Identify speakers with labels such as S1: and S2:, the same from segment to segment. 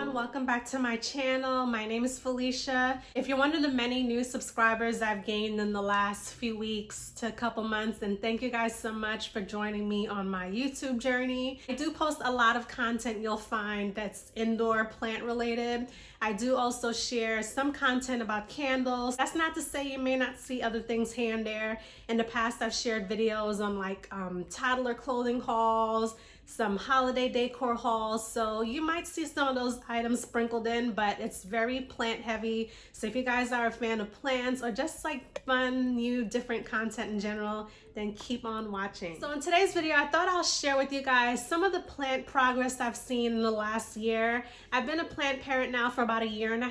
S1: everyone, welcome back to my channel. My name is Felicia. If you're one of the many new subscribers I've gained in the last few weeks to a couple months, then thank you guys so much for joining me on my YouTube journey. I do post a lot of content you'll find that's indoor plant related. I do also share some content about candles. That's not to say you may not see other things here and there. In the past, I've shared videos on like toddler clothing hauls, some holiday decor hauls, so you might see some of those items sprinkled in, but it's very plant heavy. So if you guys are a fan of plants or just like fun, new, different content in general, then keep on watching. So in today's video, I thought I'll share with you guys some of the plant progress I've seen in the last year. I've been a plant parent now for about 1.5 years.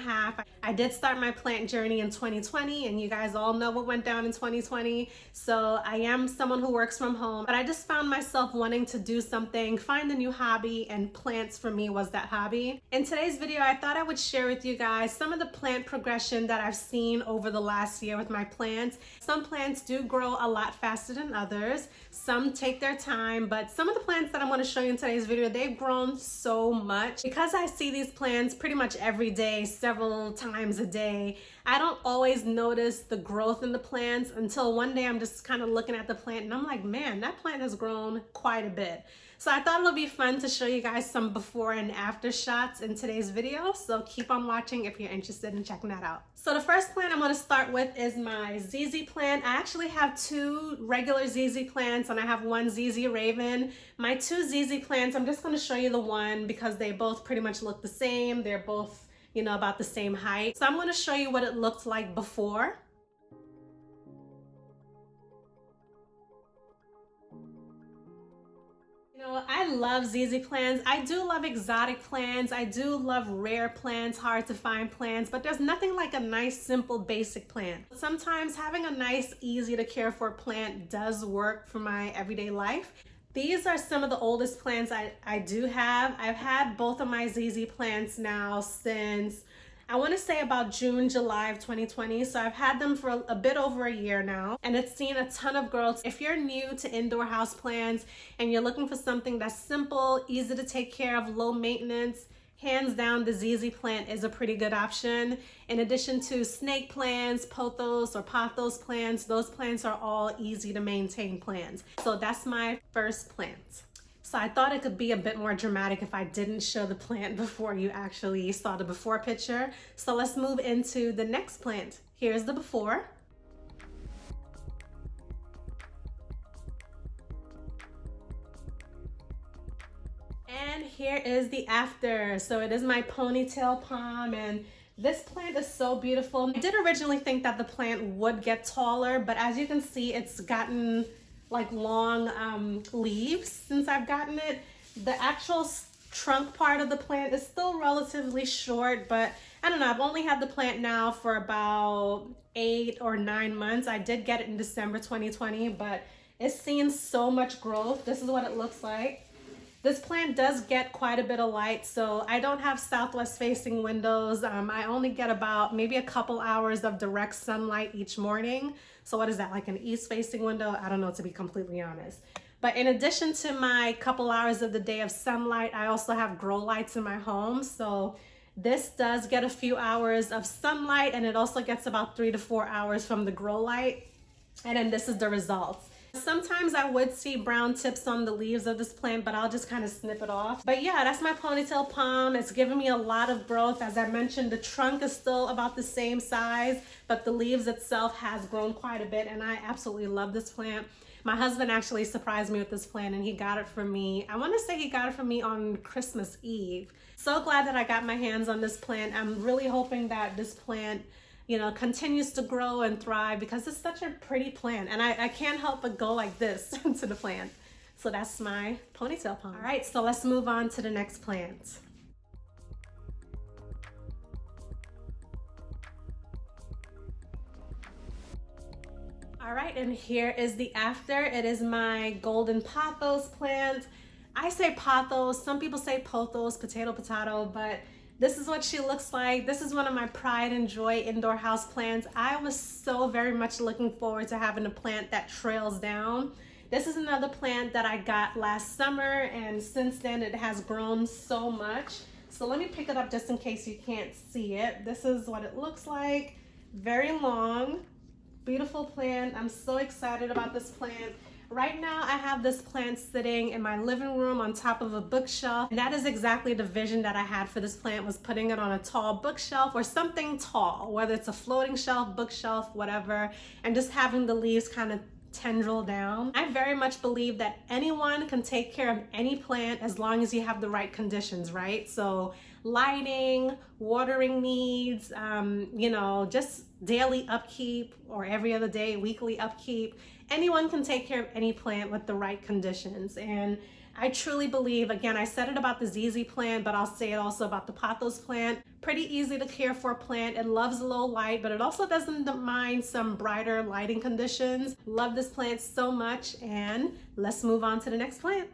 S1: I did start my plant journey in 2020, and you guys all know what went down in 2020. So I am someone who works from home, but I just found myself wanting to do something, find a new hobby, and plants for me was that hobby. In today's video, I thought I would share with you guys some of the plant progression that I've seen over the last year with my plants. Some plants do grow a lot faster than others. Some take their time, but some of the plants that I'm going to show you in today's video, they've grown so much. Because I see these plants pretty much every day, several times a day, I don't always notice the growth in the plants until one day I'm just kind of looking at the plant and I'm like, man, that plant has grown quite a bit. So I thought it'll be fun to show you guys some before and after shots in today's video. So keep on watching if you're interested in checking that out. So the first plant I'm going to start with is my ZZ plant. I actually have 2 regular ZZ plants and I have 1 ZZ Raven. My 2 ZZ plants, I'm just going to show you the one because they both pretty much look the same. They're both, you know, about the same height. So I'm going to show you what it looked like before. I love ZZ plants. I do love exotic plants. I do love rare plants, hard to find plants, but there's nothing like a nice, simple, basic plant. Sometimes having a nice, easy to care for plant does work for my everyday life. These are some of the oldest plants I do have. I've had both of my ZZ plants now since I want to say about June, July of 2020. So I've had them for a bit over a year now, and it's seen a ton of growth. If you're new to indoor house plants and you're looking for something that's simple, easy to take care of, low maintenance, hands down, the ZZ plant is a pretty good option. In addition to snake plants, pothos or pathos plants, those plants are all easy to maintain plants. So that's my first plant. So I thought it could be a bit more dramatic if I didn't show the plant before you actually saw the before picture. So let's move into the next plant. Here's the before. And here is the after. So it is my Ponytail Palm, and this plant is so beautiful. I did originally think that the plant would get taller, but as you can see, it's gotten like long leaves since I've gotten it. The actual trunk part of the plant is still relatively short, but I don't know, I've only had the plant now for about 8 or 9 months. I did get it in December 2020, but it's seen so much growth. This is what it looks like. This plant does get quite a bit of light, so I don't have southwest facing windows. I only get about maybe a couple hours of direct sunlight each morning. So what is that, like an east facing window? I don't know, to be completely honest. But in addition to my couple hours of the day of sunlight, I also have grow lights in my home. So this does get a few hours of sunlight, and it also gets about 3 to 4 hours from the grow light. And then this is the results. Sometimes I would see brown tips on the leaves of this plant, but I'll just kind of snip it off. But yeah, that's my Ponytail Palm. It's given me a lot of growth. As I mentioned, the trunk is still about the same size, but the leaves itself has grown quite a bit, and I absolutely love this plant. My husband actually surprised me with this plant, and he got it for me. I want to say he got it for me on Christmas Eve. So glad that I got my hands on this plant. I'm really hoping that this plant, you know, continues to grow and thrive because it's such a pretty plant, and I can't help but go like this to the plant. So that's my Ponytail Palm. All right, so let's move on to the next plant. All right, and here is the after. It is my golden pothos plant. I say pothos, some people say pothos, potato, but this is what she looks like. This is one of my pride and joy indoor house plants. I was so very much looking forward to having a plant that trails down. This is another plant that I got last summer, and since then it has grown so much. So let me pick it up just in case you can't see it. This is what it looks like. Very long, beautiful plant. I'm so excited about this plant. Right now I have this plant sitting in my living room on top of a bookshelf, and that is exactly the vision that I had for this plant, was putting it on a tall bookshelf or something tall, whether it's a floating shelf, bookshelf, whatever, and just having the leaves kind of tendril down. I very much believe that anyone can take care of any plant as long as you have the right conditions, right? So lighting, watering needs, you know, just daily upkeep or every other day, weekly upkeep. Anyone can take care of any plant with the right conditions. And I truly believe, again, I said it about the ZZ plant, but I'll say it also about the Pothos plant. Pretty easy to care for plant. It loves low light, but it also doesn't mind some brighter lighting conditions. Love this plant so much, and let's move on to the next plant.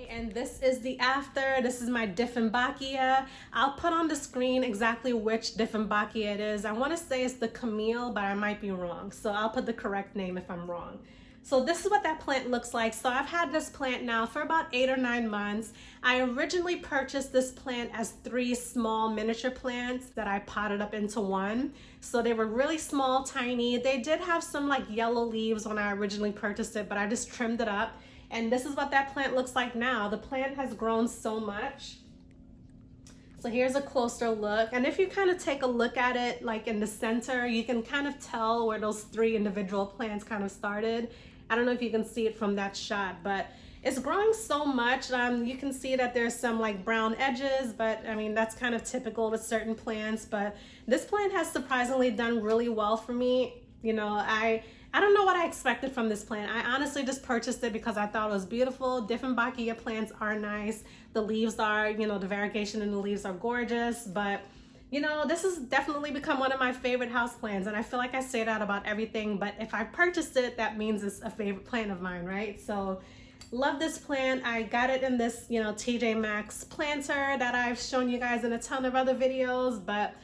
S1: And this is the after. This is my Dieffenbachia. I'll put on the screen exactly which Dieffenbachia it is. I want to say it's the Camille, but I might be wrong. So I'll put the correct name if I'm wrong. So this is what that plant looks like. So I've had this plant now for about 8 or 9 months. I originally purchased this plant as 3 small miniature plants that I potted up into one. So they were really small, tiny. They did have some like yellow leaves when I originally purchased it, but I just trimmed it up. And this is what that plant looks like now. The plant has grown so much. So here's a closer look. And if you kind of take a look at it, like in the center, you can kind of tell where those 3 individual plants kind of started. I don't know if you can see it from that shot, but it's growing so much. You can see that there's some like brown edges, but I mean, that's kind of typical with certain plants. But this plant has surprisingly done really well for me. You know, I don't know what I expected from this plant. I honestly just purchased it because I thought it was beautiful. Dieffenbachia plants are nice. The leaves are, you know, the variegation in the leaves are gorgeous. But, you know, this has definitely become one of my favorite house plants. And I feel like I say that about everything. But if I purchased it, that means it's a favorite plant of mine, right? So love this plant. I got it in this, you know, TJ Maxx planter that I've shown you guys in a ton of other videos. But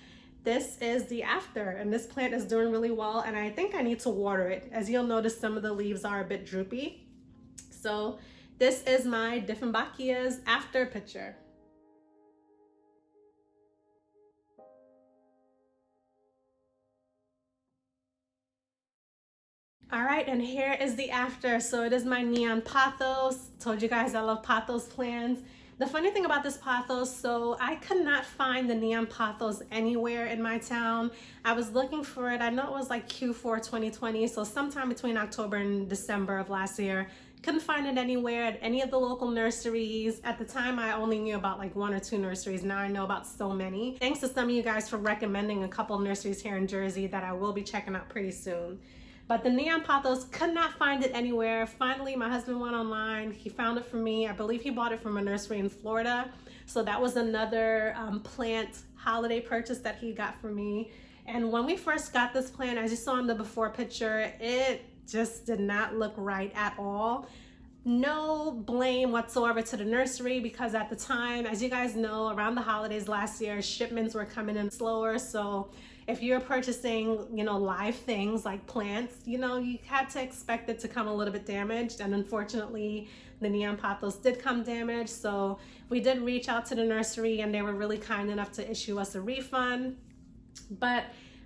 S1: this is the after, and this plant is doing really well, and I think I need to water it. As you'll notice, some of the leaves are a bit droopy. So this is my Dieffenbachia's after picture. All right, and here is the after. So it is my neon pothos. Told you guys I love pothos plants. The funny thing about this pothos, so I could not find the neon pothos anywhere in my town. I was looking for it. I know it was like Q4 2020, so sometime between October and December of last year. Couldn't find it anywhere at any of the local nurseries. At the time, I only knew about like 1 or 2 nurseries. Now I know about so many. Thanks to some of you guys for recommending a couple nurseries here in Jersey that I will be checking out pretty soon. But the neon pothos, could not find it anywhere. Finally, my husband went online. He found it for me. I believe he bought it from a nursery in Florida. So that was another plant holiday purchase that he got for me. And when we first got this plant, as you saw in the before picture, it just did not look right at all. No blame whatsoever to the nursery, because at the time, as you guys know, around the holidays last year, shipments were coming in slower. So if you're purchasing, you know, live things like plants, you know, you had to expect it to come a little bit damaged. And unfortunately, the neon pothos did come damaged. So we did reach out to the nursery, and they were really kind enough to issue us a refund. But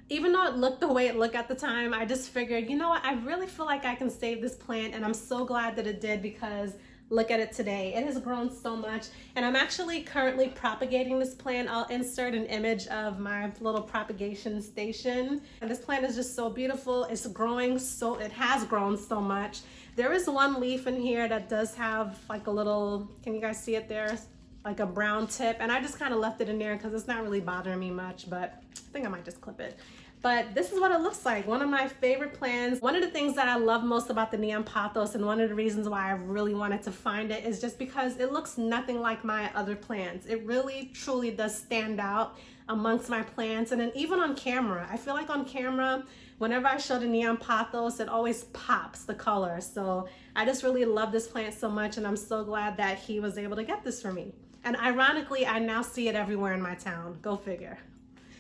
S1: even though it looked the way it looked at the time, I just figured, you know what, I really feel like I can save this plant, and I'm so glad that it did, because look at it today. It has grown so much, and I'm actually currently propagating this plant. I'll insert an image of my little propagation station. And this plant is just so beautiful. It's growing so, it has grown so much. There is one leaf in here that does have like a little, can you guys see it there? Like a brown tip, and I just kind of left it in there because it's not really bothering me much, but I think I might just clip it. But this is what it looks like. One of my favorite plants. One of the things that I love most about the neon pothos, and one of the reasons why I really wanted to find it, is just because it looks nothing like my other plants. It really truly does stand out amongst my plants. And then even on camera, I feel like on camera, whenever I show the neon pothos, it always pops the color. So I just really love this plant so much, and I'm so glad that he was able to get this for me. And ironically, I now see it everywhere in my town. Go figure.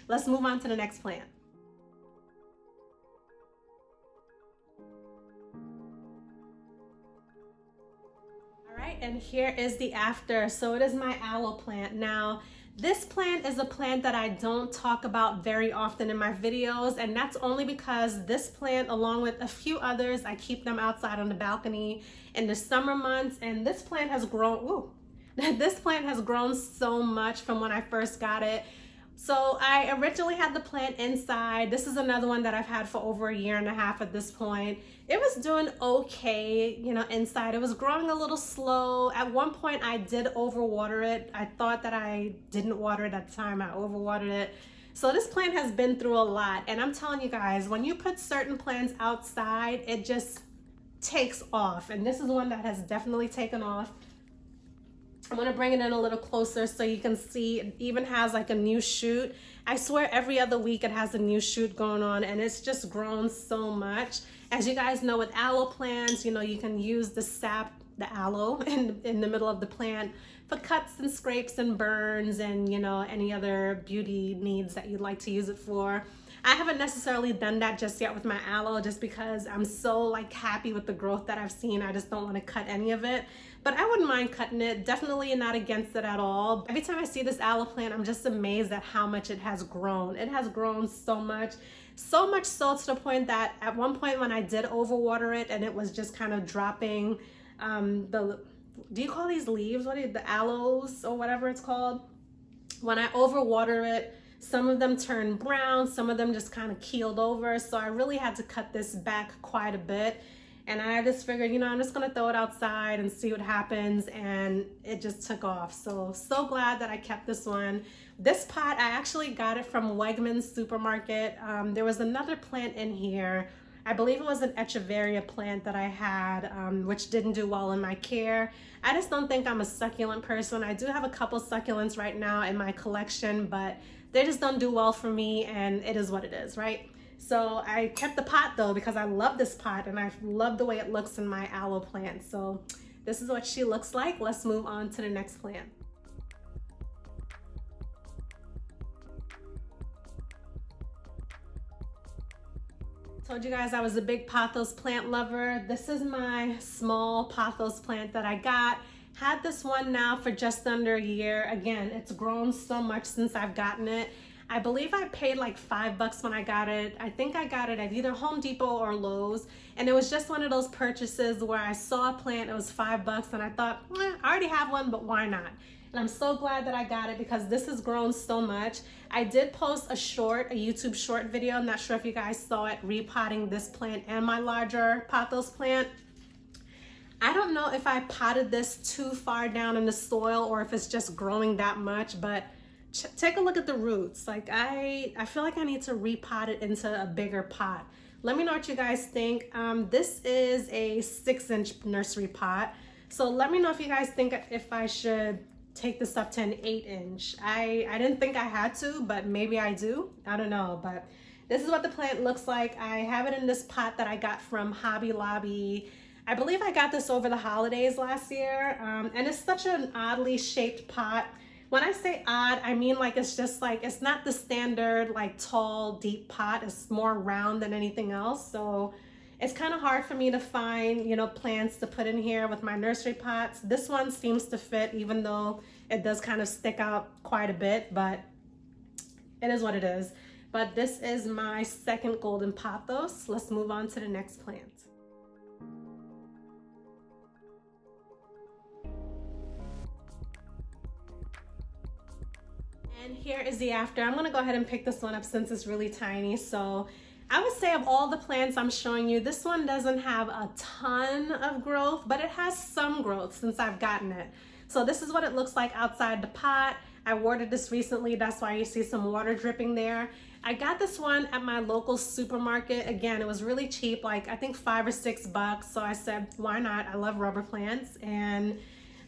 S1: Let's move on to the next plant. and here is the after. So it is my aloe plant. Now, this plant is a plant that I don't talk about very often in my videos, and that's only because this plant, along with a few others, I keep them outside on the balcony in the summer months, and this plant has grown, this plant has grown so much from when I first got it. So I originally had the plant inside. This is another one that I've had for over a year and a half at this point. It was doing okay, you know, inside. It was growing a little slow. At one point I did overwater it. I thought that I didn't water it at the time. I overwatered it. So this plant has been through a lot. And I'm telling you guys, when you put certain plants outside, it just takes off. And this is one that has definitely taken off. I'm gonna bring it in a little closer so you can see it even has like a new shoot. I swear every other week it has a new shoot going on, and it's just grown so much. As you guys know, with aloe plants, you know, you can use the sap, the aloe in the middle of the plant for cuts and scrapes and burns and, you know, any other beauty needs that you'd like to use it for. I haven't necessarily done that just yet with my aloe, just because I'm so like happy with the growth that I've seen. I just don't want to cut any of it, but I wouldn't mind cutting it. Definitely not against it at all. Every time I see this aloe plant, I'm just amazed at how much it has grown. It has grown so much so to the point that at one point when I did overwater it and it was just kind of dropping do you call these leaves? What are the aloes or whatever it's called? When I overwater it, some of them turned brown, some of them just kind of keeled over. So I really had to cut this back quite a bit. And I just figured, you know, I'm just gonna throw it outside and see what happens. And it just took off. So glad that I kept this one. This pot, I actually got it from Wegmans supermarket. There was another plant in here. I believe it was an Echeveria plant that I had, which didn't do well in my care. I just don't think I'm a succulent person. I do have a couple succulents right now in my collection, but they just don't do well for me, and it is what it is, right? So I kept the pot though, because I love this pot and I love the way it looks in my aloe plant. So this is what she looks like. Let's move on to the next plant. Told you guys I was a big pothos plant lover. This is my small pothos plant that I got. Had this one now for just under a year. Again, it's grown so much since I've gotten it. I believe I paid like $5 when I got it. I think I got it at either Home Depot or Lowe's. And it was just one of those purchases where I saw a plant, it was $5, and I thought, I already have one, but why not? And I'm so glad that I got it because this has grown so much. I did post a YouTube short video. I'm not sure if you guys saw it, repotting this plant and my larger pothos plant. I don't know if I potted this too far down in the soil or if it's just growing that much, but take a look at the roots. Like I feel like I need to repot it into a bigger pot. Let me know what you guys think. This is a 6-inch nursery pot. So let me know if you guys think if I should take this up to an 8-inch. I didn't think I had to, but maybe I do. I don't know, but this is what the plant looks like. I have it in this pot that I got from Hobby Lobby. I believe I got this over the holidays last year, and it's such an oddly shaped pot. When I say odd, I mean like it's just like, it's not the standard like tall, deep pot. It's more round than anything else. So it's kind of hard for me to find, you know, plants to put in here with my nursery pots. This one seems to fit, even though it does kind of stick out quite a bit, but it is what it is. But this is my second golden pothos. Let's move on to the next plant. And here is the after. I'm gonna go ahead and pick this one up since it's really tiny. So I would say of all the plants I'm showing you, this one doesn't have a ton of growth, but it has some growth since I've gotten it. So this is what it looks like outside the pot. I watered this recently, that's why you see some water dripping there. I got this one at my local supermarket. Again, it was really cheap, like I think $5 or $6. So I said, why not? I love rubber plants, and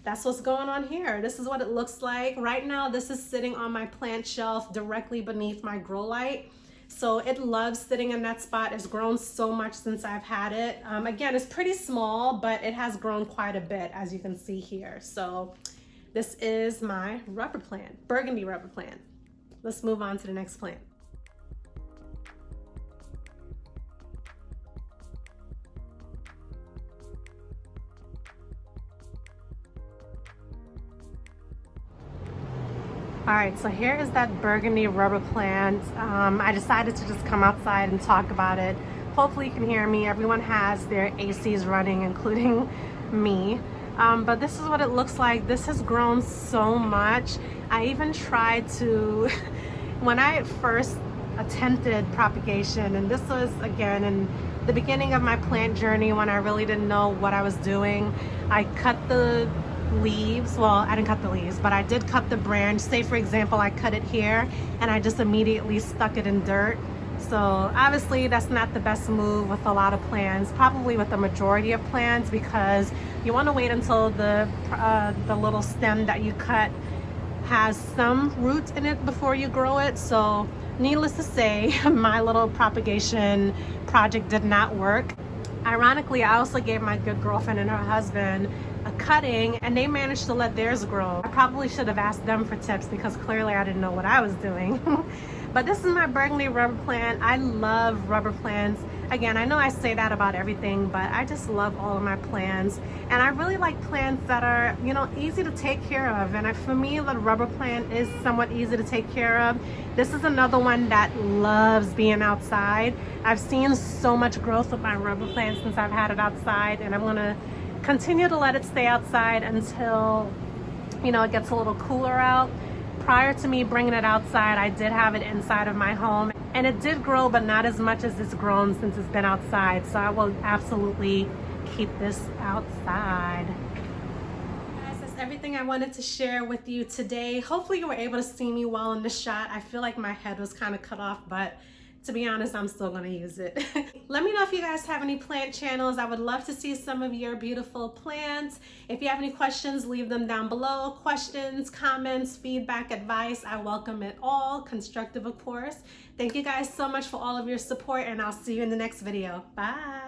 S1: that's what's going on here. This is what it looks like. Right now, this is sitting on my plant shelf directly beneath my grow light. So it loves sitting in that spot. It's grown so much since I've had it. Again, it's pretty small, but it has grown quite a bit, as you can see here. So this is my rubber plant, Burgundy rubber plant. Let's move on to the next plant. All right, so here is that burgundy rubber plant. I decided to just come outside and talk about it. Hopefully you can hear me. Everyone has their ACs running, including me. But this is what it looks like. This has grown so much. I even tried to, when I first attempted propagation, and this was again in the beginning of my plant journey when I really didn't know what I was doing, I cut the leaves. Well, I didn't cut the leaves, but I did cut the branch. Say for example, I cut it here and I just immediately stuck it in dirt. So obviously that's not the best move with a lot of plants, probably with the majority of plants, because you want to wait until the little stem that you cut has some roots in it before you grow it. So needless to say, my little propagation project did not work. Ironically, I also gave my good girlfriend and her husband a cutting, and they managed to let theirs grow. I probably should have asked them for tips because clearly I didn't know what I was doing. But this is my burgundy rubber plant. I love rubber plants. Again, I know I say that about everything, but I just love all of my plants. And I really like plants that are, you know, easy to take care of. And for me, the rubber plant is somewhat easy to take care of. This is another one that loves being outside. I've seen so much growth with my rubber plant since I've had it outside, and I'm gonna continue to let it stay outside until, you know, it gets a little cooler out. Prior to me bringing it outside, I did have it inside of my home, and it did grow, but not as much as it's grown since it's been outside. So I will absolutely keep this outside. Guys, that's everything I wanted to share with you today. Hopefully you were able to see me well in the shot. I feel like my head was kind of cut off, but to be honest, I'm still gonna use it. Let me know if you guys have any plant channels. I would love to see some of your beautiful plants. If you have any questions, leave them down below. Questions, comments, feedback, advice, I welcome it all. Constructive, of course. Thank you guys so much for all of your support, and I'll see you in the next video. Bye.